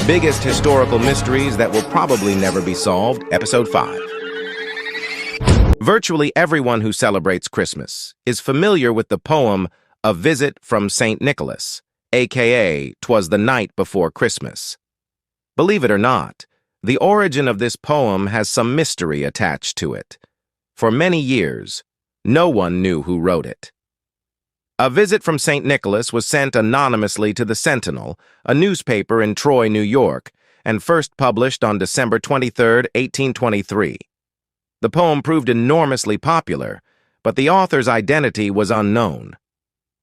Biggest historical mysteries that will probably never be solved, Episode 5. Virtually everyone who celebrates Christmas is familiar with the poem A Visit from St. Nicholas, aka "'Twas the Night Before Christmas." Believe it or not, the origin of this poem has some mystery attached to it. For many years, no one knew who wrote it. A Visit from St. Nicholas was sent anonymously to the Sentinel, a newspaper in Troy, New York, and first published on December 23, 1823. The poem proved enormously popular, but the author's identity was unknown.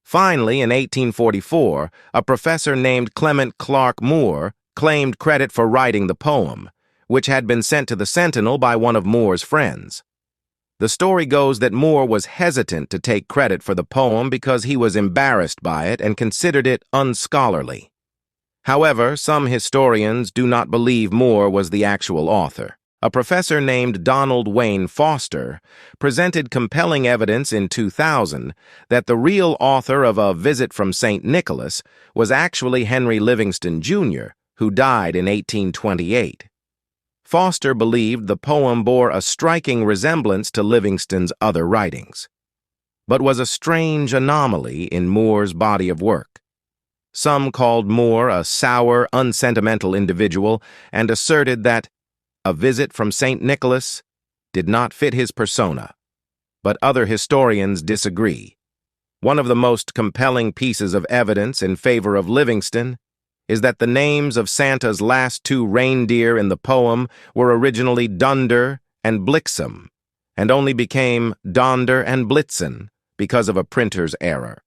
Finally, in 1844, a professor named Clement Clark Moore claimed credit for writing the poem, which had been sent to the Sentinel by one of Moore's friends. The story goes that Moore was hesitant to take credit for the poem because he was embarrassed by it and considered it unscholarly. However, some historians do not believe Moore was the actual author. A professor named Donald Wayne Foster presented compelling evidence in 2000 that the real author of A Visit from St. Nicholas was actually Henry Livingston, Jr., who died in 1828. Foster believed the poem bore a striking resemblance to Livingston's other writings, but was a strange anomaly in Moore's body of work. Some called Moore a sour, unsentimental individual and asserted that A Visit from St. Nicholas did not fit his persona, but other historians disagree. One of the most compelling pieces of evidence in favor of Livingston is that the names of Santa's last two reindeer in the poem were originally Dunder and Blixen, and only became Donder and Blitzen because of a printer's error.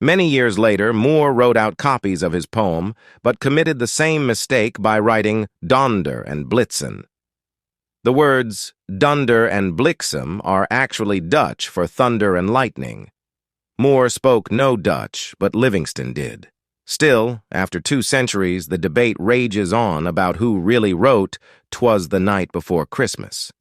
Many years later, Moore wrote out copies of his poem, but committed the same mistake by writing Donder and Blitzen. The words Dunder and Bliksem are actually Dutch for thunder and lightning. Moore spoke no Dutch, but Livingston did. Still, after 2 centuries, the debate rages on about who really wrote "'Twas the Night Before Christmas."